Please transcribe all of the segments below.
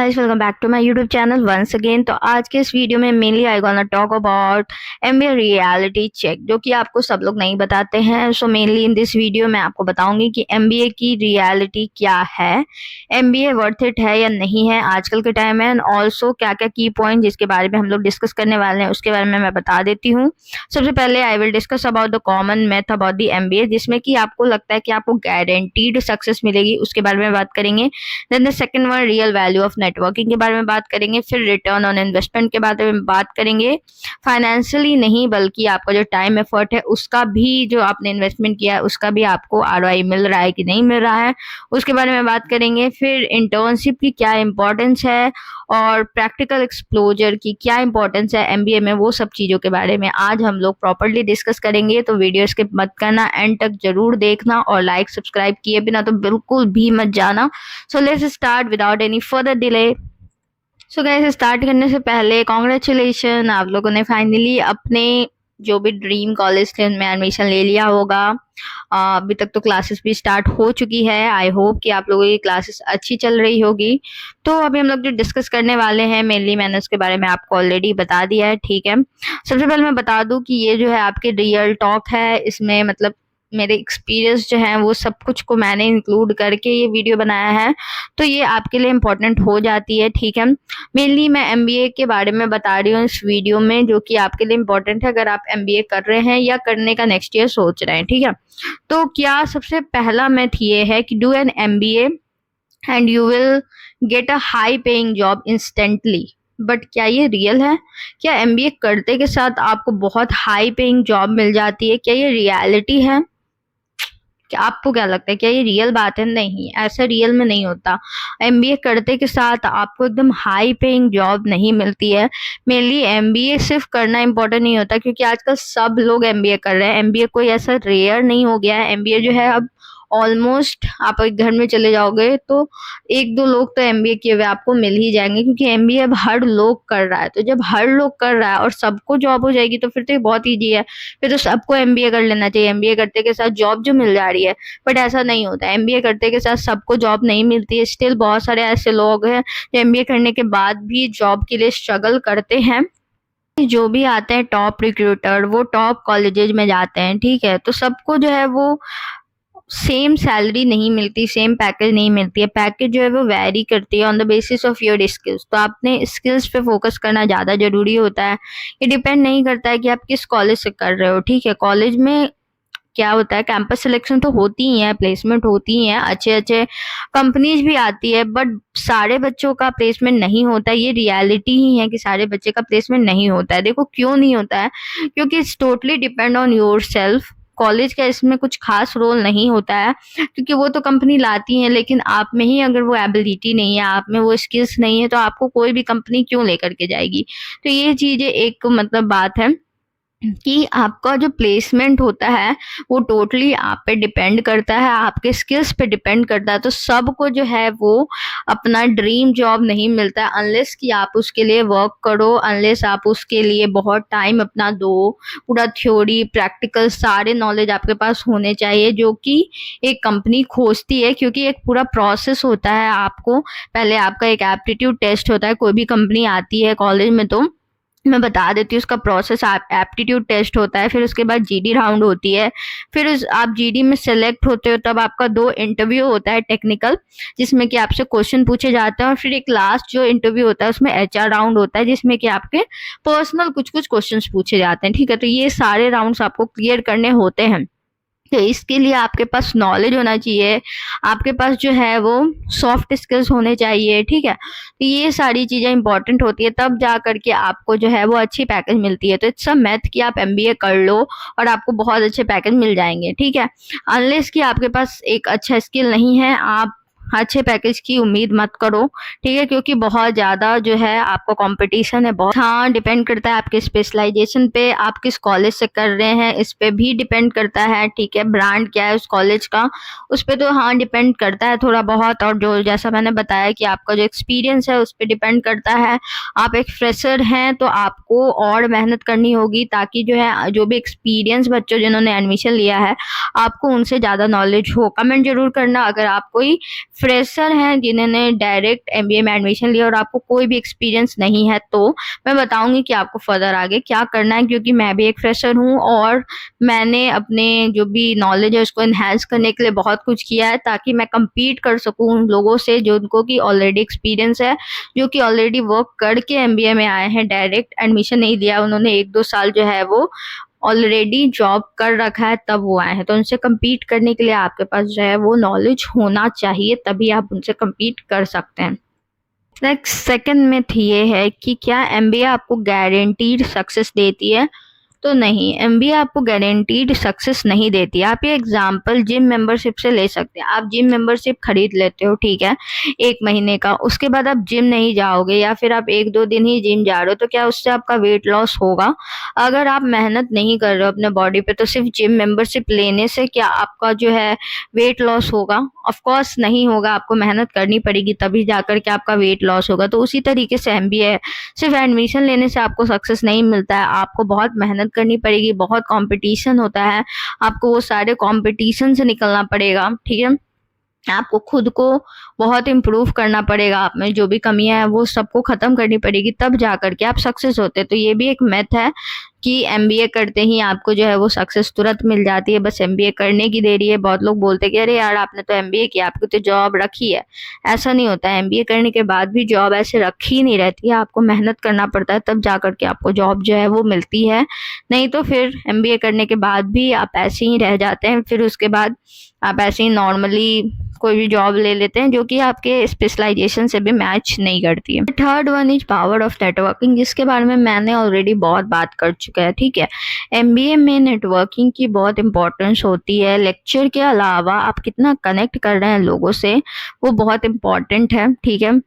Guys, welcome back to my YouTube channel once again. तो आज के इस वीडियो में mainly I gonna talk about MBA reality check, जो कि आपको सब लोग नहीं बताते हैं। So mainly in this video मैं आपको बताऊंगी कि एमबीए की रियलिटी क्या है, एमबीए वर्थ इट है या नहीं है आजकल के टाइम में, एंड ऑल्सो क्या क्या की पॉइंट जिसके बारे में हम लोग डिस्कस करने वाले हैं उसके बारे में मैं बता देती हूँ। सबसे पहले I will discuss about the common math about the MBA, जिसमें कि आपको लगता है कि आपको गारंटीड सक्सेस मिलेगी, उसके बारे में बात करेंगे। Then the second one, real value of networking के बारे में बात करेंगे। फिर रिटर्न ऑन इन्वेस्टमेंट के बारे में बात करेंगे। फाइनेंशियली नहीं बल्कि आपका जो टाइम एफर्ट है उसका भी, जो आपने इन्वेस्टमेंट किया है उसका भी आपको आरओआई मिल रहा है कि नहीं मिल रहा है, उसके बारे में बात करेंगे। फिर इंटर्नशिप की क्या इंपॉर्टेंस है और प्रैक्टिकल एक्सप्लोजर की क्या इंपॉर्टेंस है एमबीए में, वो सब चीजों के बारे में आज हम लोग प्रॉपर्ली डिस्कस करेंगे। तो वीडियो स्किप मत करना, एंड तक जरूर देखना, और लाइक सब्सक्राइब किए बिना तो बिल्कुल भी मत जाना। So let's start without any further delay. So guys, start करने से पहले कॉन्ग्रेचुलेशन, आप लोगों ने फाइनली अपने जो भी ड्रीम कॉलेज थे उनमें एडमिशन ले लिया होगा। अभी तक तो क्लासेस भी स्टार्ट हो चुकी है। आई होप कि आप लोगों की क्लासेस अच्छी चल रही होगी। तो अभी हम लोग जो डिस्कस करने वाले हैं मेनली मैंने उसके बारे में आपको ऑलरेडी बता दिया है, ठीक है। सबसे पहले मैं बता दूं कि ये जो है आपके रियल टॉक है, इसमें मतलब मेरे एक्सपीरियंस जो है वो सब कुछ को मैंने इंक्लूड करके ये वीडियो बनाया है, तो ये आपके लिए इम्पोर्टेंट हो जाती है, ठीक है। मेनली मैं एमबीए के बारे में बता रही हूँ इस वीडियो में, जो कि आपके लिए इम्पोर्टेंट है अगर आप एमबीए कर रहे हैं या करने का नेक्स्ट ईयर सोच रहे हैं, ठीक है। तो क्या सबसे पहला मैथ ये है कि do an MBA and you will get a high paying job instantly. But क्या ये रियल है? क्या एमबीए करते के साथ आपको बहुत हाई पेइंग जॉब मिल जाती है? क्या ये रियलिटी है? क्या आपको क्या लगता है, क्या ये रियल बात है? नहीं, ऐसा रियल में नहीं होता। एमबीए करते के साथ आपको एकदम हाई पेइंग जॉब नहीं मिलती है। मेनली एमबीए सिर्फ करना इंपॉर्टेंट नहीं होता, क्योंकि आजकल सब लोग एमबीए कर रहे हैं। एमबीए कोई ऐसा रेयर नहीं हो गया है। एमबीए जो है अब ऑलमोस्ट आप एक घर में चले जाओगे तो एक दो लोग तो एमबीए किए हुए आपको मिल ही जाएंगे, क्योंकि एमबीए अब हर लोग कर रहा है। तो जब हर लोग कर रहा है और सबको जॉब हो जाएगी तो फिर तो ये बहुत ईजी है, फिर तो सबको एमबीए कर लेना चाहिए। एमबीए करते के साथ जॉब जो मिल जा रही है, बट ऐसा नहीं होता है। एमबीए करते के साथ सबको जॉब नहीं मिलती है। स्टिल बहुत सारे ऐसे लोग हैं जो एमबीए करने के बाद भी जॉब के लिए स्ट्रगल करते हैं। जो भी आते हैं टॉप रिक्रूटर, वो टॉप कॉलेजेज में जाते हैं, ठीक है। तो सबको जो है वो सेम सैलरी नहीं मिलती, सेम पैकेज नहीं मिलती है। पैकेज जो है वो वैरी करती है on the basis of your skills. तो आपने स्किल्स पे फोकस करना ज़्यादा जरूरी होता है। ये डिपेंड नहीं करता है कि आप किस कॉलेज से कर रहे हो, ठीक है। कॉलेज में क्या होता है, कैंपस सिलेक्शन तो होती ही है, प्लेसमेंट होती ही है, अच्छे अच्छे कंपनीज भी आती है, बट सारे बच्चों का प्लेसमेंट नहीं होता है। ये रियलिटी ही है कि सारे बच्चे का प्लेसमेंट नहीं होता है। देखो क्यों नहीं होता है, क्योंकि it's totally depend on your self. College का इसमें कुछ खास रोल नहीं होता है, क्योंकि वो तो कंपनी लाती है, लेकिन आप में ही अगर वो एबिलिटी नहीं है, आप में वो स्किल्स नहीं है, तो आपको कोई भी कंपनी क्यों लेकर के जाएगी। तो ये चीजें एक मतलब बात है कि आपका जो प्लेसमेंट होता है वो टोटली आप पे डिपेंड करता है, आपके स्किल्स पे डिपेंड करता है। तो सबको जो है वो अपना ड्रीम जॉब नहीं मिलता है अनलेस कि आप उसके लिए वर्क करो, अनलेस आप उसके लिए बहुत टाइम अपना दो। पूरा थ्योरी प्रैक्टिकल सारे नॉलेज आपके पास होने चाहिए, जो कि एक कंपनी खोजती है, क्योंकि एक पूरा प्रोसेस होता है। आपको पहले आपका एक एप्टीट्यूड टेस्ट होता है, कोई भी कंपनी आती है कॉलेज में, तो मैं बता देती हूँ उसका प्रोसेस। एप्टीट्यूड टेस्ट होता है, फिर उसके बाद जीडी राउंड होती है, फिर आप जीडी में सेलेक्ट होते हो तब आपका 2 इंटरव्यू होता है टेक्निकल, जिसमें कि आपसे क्वेश्चन पूछे जाते हैं, और फिर एक लास्ट जो इंटरव्यू होता है उसमें एचआर राउंड होता है, जिसमें कि आपके पर्सनल कुछ कुछ क्वेश्चंस पूछे जाते हैं, ठीक है। तो ये सारे राउंड्स आपको क्लियर करने होते हैं। तो इसके लिए आपके पास नॉलेज होना चाहिए, आपके पास जो है वो सॉफ्ट स्किल्स होने चाहिए, ठीक है। तो ये सारी चीजें इंपॉर्टेंट होती है, तब जा करके आपको जो है वो अच्छी पैकेज मिलती है। तो इट्स अ मैथ कि आप एमबीए कर लो और आपको बहुत अच्छे पैकेज मिल जाएंगे, ठीक है। अनलेस कि आपके पास एक अच्छा स्किल नहीं है, आप अच्छे पैकेज की उम्मीद मत करो, ठीक है, क्योंकि बहुत ज़्यादा जो है आपका कंपटीशन है बहुत। हाँ, डिपेंड करता है आपके स्पेशलाइजेशन पे, आप किस कॉलेज से कर रहे हैं इस पे भी डिपेंड करता है, ठीक है। ब्रांड क्या है उस कॉलेज का, उस पे तो हाँ डिपेंड करता है थोड़ा बहुत। और जो जैसा मैंने बताया कि आपका जो एक्सपीरियंस है उस पर डिपेंड करता है। आप एक फ्रेशर हैं तो आपको और मेहनत करनी होगी, ताकि जो है जो भी एक्सपीरियंस बच्चों जिन्होंने एडमिशन लिया है आपको उनसे ज़्यादा नॉलेज हो। कमेंट जरूर करना अगर आप कोई फ्रेशर हैं जिन्होंने डायरेक्ट एमबीए में एडमिशन लिया और आपको कोई भी एक्सपीरियंस नहीं है, तो मैं बताऊंगी कि आपको फर्दर आगे क्या करना है, क्योंकि मैं भी एक फ्रेशर हूँ और मैंने अपने जो भी नॉलेज है उसको एनहांस करने के लिए बहुत कुछ किया है, ताकि मैं compete कर सकूं उन लोगों से जो उनको की ऑलरेडी एक्सपीरियंस है, जो कि ऑलरेडी वर्क करके एमबीए में आए हैं, डायरेक्ट एडमिशन नहीं लिया उन्होंने, 1-2 साल जो है वो ऑलरेडी जॉब कर रखा है तब वो आए हैं। तो उनसे compete करने के लिए आपके पास जो है वो नॉलेज होना चाहिए, तभी आप उनसे compete कर सकते हैं। नेक्स्ट सेकंड मिथ ये है कि क्या एमबीए आपको गारंटीड सक्सेस देती है? तो नहीं, एमबीए आपको गारंटीड सक्सेस नहीं देती। आप ये एग्जांपल जिम मेंबरशिप से ले सकते हैं। आप जिम मेंबरशिप खरीद लेते हो, ठीक है, 1 महीने का, उसके बाद आप जिम नहीं जाओगे या फिर आप 1-2 दिन ही जिम जा रहे हो, तो क्या उससे आपका वेट लॉस होगा? अगर आप मेहनत नहीं कर रहे हो अपने बॉडी पे, तो सिर्फ जिम मेंबरशिप लेने से क्या आपका जो है वेट लॉस होगा? ऑफ कोर्स नहीं होगा, आपको मेहनत करनी पड़ेगी तभी जाकर के आपका वेट लॉस होगा। तो उसी तरीके से एमबीए सिर्फ एडमिशन लेने से आपको सक्सेस नहीं मिलता है, आपको बहुत मेहनत करनी पड़ेगी, बहुत कंपटीशन होता है, आपको वो सारे कंपटीशन से निकलना पड़ेगा, ठीक है, आपको खुद को बहुत इम्प्रूव करना पड़ेगा, आप में जो भी कमियां हैं वो सबको खत्म करनी पड़ेगी, तब जा करके आप सक्सेस होते हैं। तो ये भी एक मैथ है कि एमबीए करते ही आपको जो है वो सक्सेस तुरंत मिल जाती है, बस एमबीए करने की देरी है। बहुत लोग बोलते हैं कि अरे यार आपने तो एमबीए किया, आपको तो जॉब रखी है। ऐसा नहीं होता है, एमबीए करने के बाद भी जॉब ऐसे रखी नहीं रहती है, आपको मेहनत करना पड़ता है, तब जा करके आपको जॉब जो है वो मिलती है। नहीं तो फिर एमबीए करने के बाद भी आप ऐसे ही रह जाते हैं, फिर उसके बाद आप ऐसे ही नॉर्मली कोई भी जॉब ले लेते हैं जो कि आपके स्पेशलाइजेशन से भी मैच नहीं करती है। Third one is power of networking, जिसके बारे में मैंने ऑलरेडी बहुत बात कर चुका है, ठीक है। एमबीए में नेटवर्किंग की बहुत इंपॉर्टेंस होती है। लेक्चर के अलावा आप कितना कनेक्ट कर रहे हैं लोगों से, वो बहुत इंपॉर्टेंट है, ठीक है।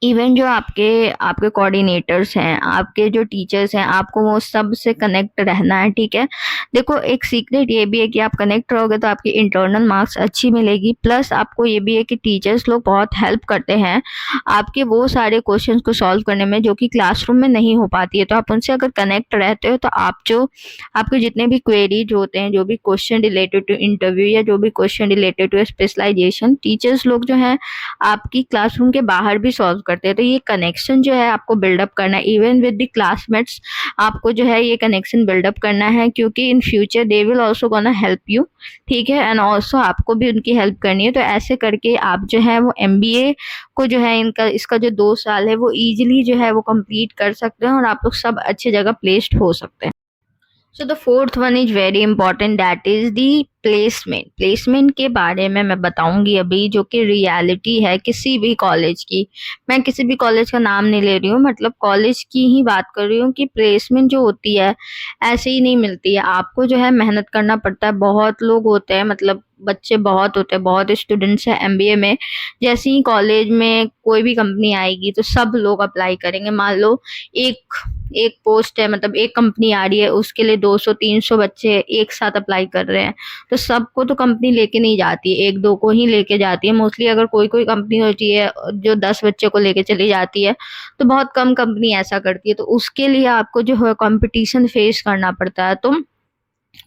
इवन जो आपके आपके कोऑर्डिनेटर्स हैं, आपके जो टीचर्स हैं, आपको वो सब से कनेक्ट रहना है, ठीक है। देखो एक सीक्रेट ये भी है कि आप कनेक्ट रहोगे तो आपकी इंटरनल मार्क्स अच्छी मिलेगी, प्लस आपको ये भी है कि टीचर्स लोग बहुत हेल्प करते हैं आपके वो सारे क्वेश्चंस को सॉल्व करने में जो कि क्लासरूम में नहीं हो पाती है। तो आप उनसे अगर कनेक्ट रहते हो तो आप जो आपके जितने भी क्वेरीज होते हैं, जो भी क्वेश्चन रिलेटेड टू इंटरव्यू या जो भी question related to specialisation, teachers लोग जो है आपकी क्लासरूम के बाहर भी सॉल्व करते हैं। तो ये कनेक्शन जो है आपको बिल्डअप करना है, इवन विद द क्लासमेट्स आपको जो है ये कनेक्शन बिल्डअप करना है, क्योंकि in future they will also gonna help you, ठीक है, एंड ऑल्सो आपको भी उनकी हेल्प करनी है। तो ऐसे करके आप जो है वो एमबीए को जो है इसका जो 2 साल है वो इजिली जो है वो कंप्लीट कर सकते हैं और आप लोग सब अच्छी जगह प्लेस्ड हो सकते हैं। So the fourth one is very important, that is the placement. Placement के बारे में मैं बताऊंगी अभी, जो कि रियलिटी है किसी भी कॉलेज की। मैं किसी भी कॉलेज का नाम नहीं ले रही हूँ, मतलब कॉलेज की ही बात कर रही हूँ कि प्लेसमेंट जो होती है ऐसे ही नहीं मिलती है, आपको जो है मेहनत करना पड़ता है। बहुत लोग होते हैं, मतलब बच्चे बहुत होते हैं, बहुत स्टूडेंट्स हैं एमबीए में। जैसे ही कॉलेज में कोई भी कंपनी आएगी तो सब लोग अप्लाई करेंगे। मान लो एक एक पोस्ट है, मतलब एक कंपनी आ रही है, उसके लिए 200-300 बच्चे एक साथ अप्लाई कर रहे हैं, तो सबको तो कंपनी लेके नहीं जाती, 1-2 को ही लेके जाती है मोस्टली। अगर कोई कोई कंपनी होती है जो 10 बच्चे को लेके चली जाती है, तो बहुत कम कंपनी ऐसा करती है। तो उसके लिए आपको जो है कंपटीशन फेस करना पड़ता है। तो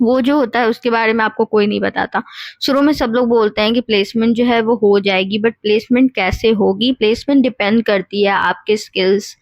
वो जो होता है उसके बारे में आपको कोई नहीं बताता। शुरू में सब लोग बोलते हैं कि प्लेसमेंट जो है वो हो जाएगी, बट प्लेसमेंट कैसे होगी? प्लेसमेंट डिपेंड करती है आपके स्किल्स,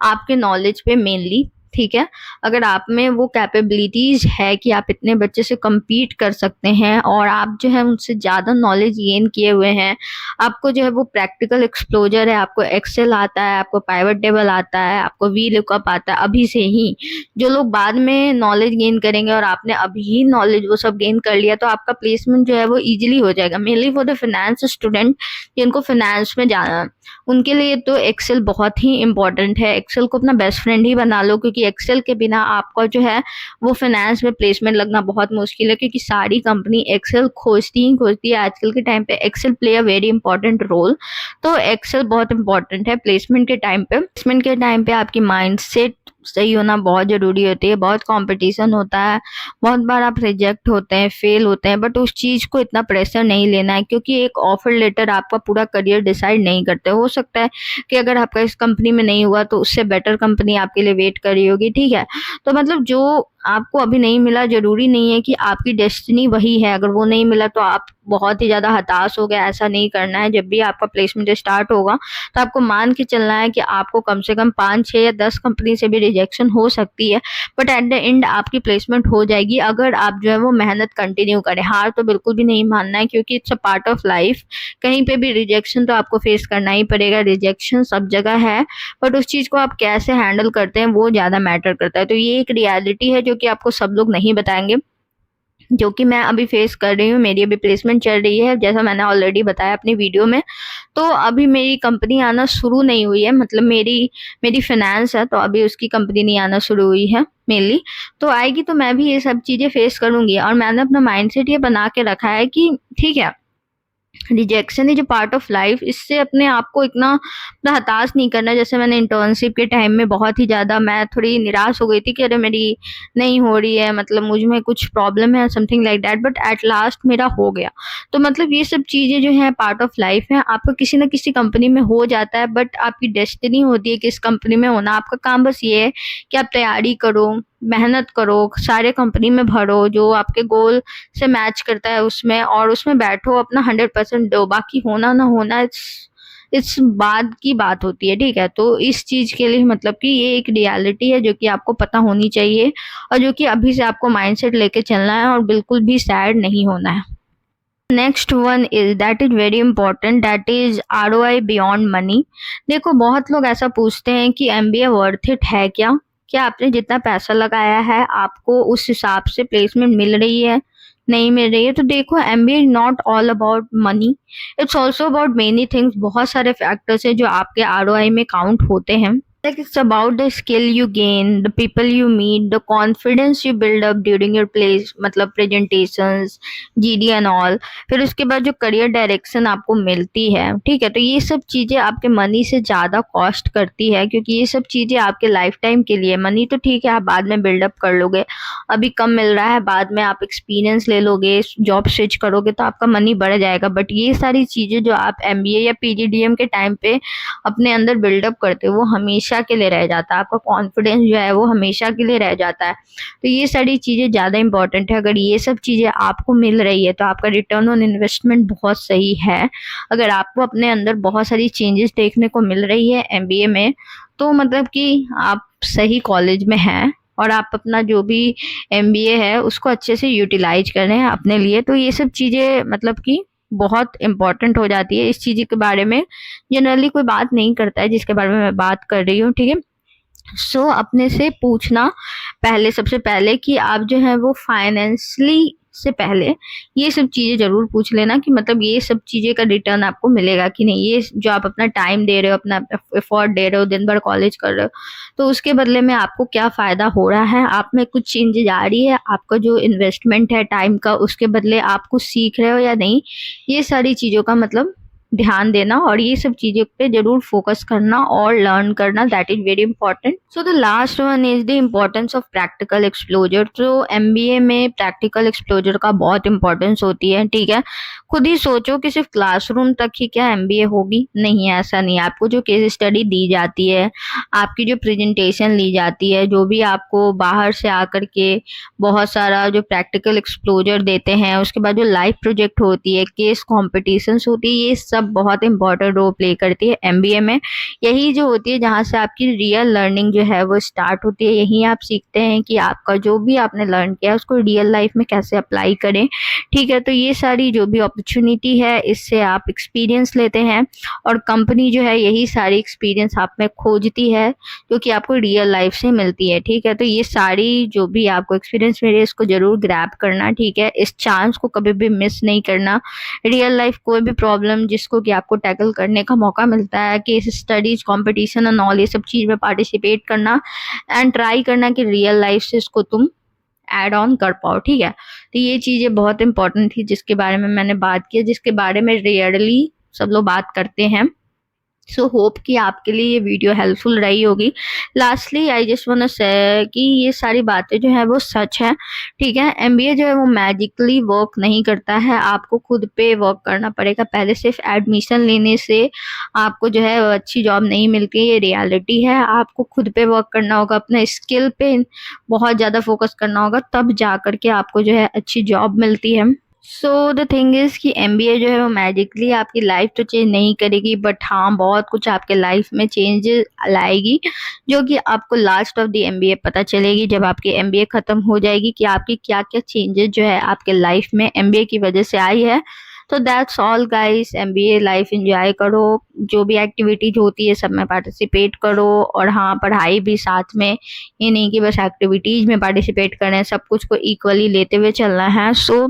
आपके नॉलेज पे मेनली, ठीक है। अगर आप में वो कैपेबिलिटीज है कि आप इतने बच्चे से compete कर सकते हैं और आप जो है उनसे ज़्यादा नॉलेज गेन किए हुए हैं, आपको जो है वो प्रैक्टिकल एक्सप्लोजर है, आपको एक्सेल आता है, आपको पाइवट टेबल आता है, आपको वी लुकअप आता है अभी से ही। जो लोग बाद में नॉलेज गेन करेंगे और आपने अभी ही नॉलेज वो सब गेन कर लिया, तो आपका प्लेसमेंट जो है वो इजीली हो जाएगा। Mainly for the finance student जिनको फाइनेंस में जाना है, उनके लिए तो एक्सेल बहुत ही इंपॉर्टेंट है। एक्सेल को अपना बेस्ट फ्रेंड ही बना लो, क्योंकि एक्सेल के बिना आपका जो है वो फाइनेंस में प्लेसमेंट लगना बहुत मुश्किल है, क्योंकि सारी कंपनी एक्सेल खोजती है आजकल के टाइम पे। Excel play a very important role. तो एक्सेल बहुत इंपॉर्टेंट है प्लेसमेंट के टाइम पे। प्लेसमेंट के टाइम पे आपकी माइंड सेट सही होना बहुत जरूरी होती है। बहुत कंपटीशन होता है, बहुत बार आप रिजेक्ट होते हैं, फेल होते हैं, बट उस चीज को इतना प्रेशर नहीं लेना है, क्योंकि एक ऑफर लेटर आपका पूरा करियर डिसाइड नहीं करते। हो सकता है कि अगर आपका इस कंपनी में नहीं हुआ तो उससे बेटर कंपनी आपके लिए वेट कर रही होगी, ठीक है। तो मतलब जो आपको अभी नहीं मिला, ज़रूरी नहीं है कि आपकी डेस्टिनी वही है। अगर वो नहीं मिला तो आप बहुत ही ज़्यादा हताश हो गए, ऐसा नहीं करना है। जब भी आपका प्लेसमेंट स्टार्ट होगा तो आपको मान के चलना है कि आपको कम से कम 5, 6 या 10 कंपनी से भी रिजेक्शन हो सकती है, बट एट द एंड आपकी प्लेसमेंट हो जाएगी अगर आप जो है वो मेहनत कंटिन्यू करें। हार तो बिल्कुल भी नहीं मानना है, क्योंकि it's a part of life. कहीं पे भी रिजेक्शन तो आपको फेस करना ही पड़ेगा, रिजेक्शन सब जगह है, बट उस चीज़ को आप कैसे हैंडल करते हैं वो ज़्यादा मैटर करता है। तो ये एक रियलिटी है जो कि आपको सब लोग नहीं बताएंगे, जो कि मैं अभी फेस कर रही हूँ। मेरी अभी प्लेसमेंट चल रही है, जैसा मैंने ऑलरेडी बताया अपनी वीडियो में। तो अभी मेरी कंपनी आना शुरू नहीं हुई है, मतलब मेरी मेरी फाइनेंस है, तो अभी उसकी कंपनी नहीं आना शुरू हुई है मेनली। तो आएगी तो मैं भी ये सब चीज़ें फेस करूँगी, और मैंने अपना माइंडसेट ये बना के रखा है कि ठीक है, rejection is a part of life. इससे अपने आप को इतना हताश नहीं करना। जैसे मैंने इंटर्नशिप के टाइम में बहुत ही ज़्यादा मैं थोड़ी निराश हो गई थी कि अरे मेरी नहीं हो रही है, मतलब मुझ में कुछ प्रॉब्लम है, something like that, but at last मेरा हो गया। तो मतलब ये सब चीज़ें जो हैं पार्ट ऑफ लाइफ है। आपका किसी न किसी कंपनी में हो जाता है, बट आपकी डेस्टिनी होती है किस कंपनी में होना। आपका काम बस ये है कि आप तैयारी करो, मेहनत करो, सारे कंपनी में भरो जो आपके गोल से मैच करता है उसमें, और उसमें बैठो, अपना 100% दो। बाकी होना ना होना इस बाद की बात होती है, ठीक है। तो इस चीज के लिए मतलब कि ये एक रियलिटी है जो कि आपको पता होनी चाहिए, और जो कि अभी से आपको माइंडसेट लेके चलना है, और बिल्कुल भी सैड नहीं होना है। Next one is that is very important, that is ROI beyond money. देखो, बहुत लोग ऐसा पूछते हैं कि MBA वर्थ इट है क्या आपने जितना पैसा लगाया है आपको उस हिसाब से प्लेसमेंट मिल रही है, नहीं मिल रही है। तो देखो, MBA is not all about money, it's also about many things. बहुत सारे फैक्टर्स है जो आपके ROI में काउंट होते हैं। Like it's about the skill you gain, the people you meet, the confidence you build up during your place मतलब presentations, GD and all। फिर उसके बाद जो करियर डायरेक्शन आपको मिलती है, ठीक है। तो ये सब चीज़ें आपके मनी से ज़्यादा कॉस्ट करती है, क्योंकि ये सब चीज़ें आपके लाइफ टाइम के लिए। मनी तो ठीक है, आप बाद में बिल्डअप कर लोगे, अभी कम मिल रहा है, बाद में आप एक्सपीरियंस ले लोगे, जॉब स्विच करोगे तो आपका मनी बढ़ जाएगा। बट ये सारी चीज़ें जो आप MBA या PGDM के टाइम पे अपने अंदर बिल्डअप करते हो वो हमेशा के लिए रह जाता है। आपका कॉन्फिडेंस जो है वो हमेशा के लिए रह जाता है। तो ये सारी चीज़ें ज़्यादा इंपॉर्टेंट है। अगर ये सब चीज़ें आपको मिल रही है तो आपका रिटर्न ऑन इन्वेस्टमेंट बहुत सही है। अगर आपको अपने अंदर बहुत सारी चेंजेस देखने को मिल रही है MBA में, तो मतलब कि आप सही कॉलेज में हैं, और आप अपना जो भी MBA है उसको अच्छे से यूटिलाइज कर रहे हैं अपने लिए। तो ये सब चीज़ें मतलब कि बहुत इम्पोर्टेंट हो जाती है। इस चीज़ के बारे में जनरली कोई बात नहीं करता है जिसके बारे में मैं बात कर रही हूँ, ठीक है। सो अपने से पूछना पहले, सबसे पहले कि आप जो है वो फाइनेंशियली से पहले ये सब चीज़ें ज़रूर पूछ लेना कि मतलब ये सब चीज़ें का रिटर्न आपको मिलेगा कि नहीं। ये जो आप अपना टाइम दे रहे हो, अपना एफर्ट दे रहे हो, दिन भर कॉलेज कर रहे हो, तो उसके बदले में आपको क्या फ़ायदा हो रहा है, आप में कुछ चेंजेज आ रही है, आपका जो इन्वेस्टमेंट है टाइम का उसके बदले आप कुछ सीख रहे हो या नहीं। ये सारी चीज़ों का मतलब ध्यान देना, और ये सब चीज़ों पे जरूर फोकस करना और लर्न करना, that is very important. So the last one is the importance of practical एक्सप्लोजर। तो MBA में प्रैक्टिकल एक्सप्लोजर का बहुत इंपॉर्टेंस होती है, ठीक है। खुद ही सोचो कि सिर्फ क्लासरूम तक ही क्या MBA होगी, नहीं, ऐसा नहीं। आपको जो केस स्टडी दी जाती है, आपकी जो प्रेजेंटेशन ली जाती है, जो भी आपको बाहर से आकर के बहुत सारा जो प्रैक्टिकल एक्सप्लोजर देते हैं, उसके बाद जो लाइव प्रोजेक्ट होती है, केस कॉम्पिटिशन्स होती है, ये सब बहुत इंपॉर्टेंट रोल प्ले करती है MBA में। यही जो होती है जहाँ से आपकी रियल लर्निंग जो है वो स्टार्ट होती है। यहीं आप सीखते हैं कि आपका जो भी आपने लर्न किया उसको रियल लाइफ में कैसे अप्लाई करें, ठीक है। तो ये सारी जो भी अपॉर्चुनिटी है इससे आप एक्सपीरियंस लेते हैं, और कंपनी जो है यही सारी एक्सपीरियंस आप में खोजती है जो कि आपको रियल लाइफ से मिलती है, ठीक है। तो ये सारी जो भी आपको एक्सपीरियंस मिले इसको जरूर ग्रैब करना, ठीक है। इस चांस को कभी भी मिस नहीं करना। रियल लाइफ कोई भी प्रॉब्लम जिसको कि आपको टैकल करने का मौका मिलता है, case studies, competition and all, ये सब चीज़ में पार्टिसिपेट करना एंड ट्राई करना कि रियल लाइफ से इसको तुम ऐड ऑन कर पाओ, ठीक है। तो ये चीज़ें बहुत इंपॉर्टेंट थी जिसके बारे में मैंने बात की, जिसके बारे में रेयरली सब लोग बात करते हैं। सो होप कि आपके लिए ये वीडियो हेल्पफुल रही होगी। Lastly I just want to say कि ये सारी बातें जो है वो सच है, ठीक है। एमबीए जो है वो मैजिकली वर्क नहीं करता है, आपको खुद पे वर्क करना पड़ेगा। पहले सिर्फ एडमिशन लेने से आपको जो है वो अच्छी जॉब नहीं मिलती, ये रियलिटी है। आपको खुद पे वर्क करना होगा, अपने स्किल पे बहुत ज़्यादा फोकस करना होगा, तब जा कर के आपको जो है अच्छी जॉब मिलती है। सो द थिंग इज कि एमबीए जो है वो मैजिकली आपकी लाइफ तो चेंज नहीं करेगी, बट हाँ बहुत कुछ आपके लाइफ में चेंजेस लाएगी, जो कि आपको लास्ट ऑफ द एमबीए पता चलेगी, जब आपकी एमबीए खत्म हो जाएगी, कि आपकी क्या क्या चेंजेस जो है आपके लाइफ में एमबीए की वजह से आई है। तो that's all guys, MBA life enjoy करो, जो भी एक्टिविटीज होती है सब में पार्टिसिपेट करो, और हाँ पढ़ाई भी साथ में, ये नहीं कि बस एक्टिविटीज में पार्टिसिपेट करें, सब कुछ को इक्वली लेते हुए चलना है। सो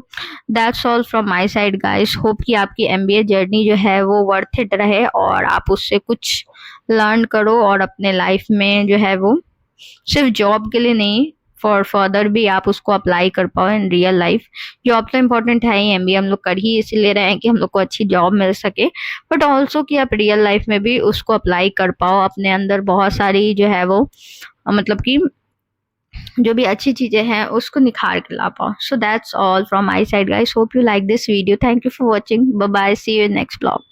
that's all from my side guys, hope कि आपकी एमबीए जर्नी जो है वो वर्थ इट रहे, और आप उससे कुछ लर्न करो, और अपने लाइफ में जो है वो सिर्फ जॉब के लिए नहीं, फॉर फर्दर भी आप उसको अप्लाई कर पाओ इन रियल लाइफ। जॉब तो इम्पोर्टेंट है ही, एमबीए हम लोग कर ही इसलिए रहे हैं कि हम लोग को अच्छी जॉब मिल सके, बट ऑल्सो कि आप रियल लाइफ में भी उसको अप्लाई कर पाओ, अपने अंदर बहुत सारी जो है वो मतलब कि जो भी अच्छी चीजें हैं उसको निखार के ला पाओ। So that's all from my side guys, hope you like this video, thank you for watching, bye bye, see you in next blog.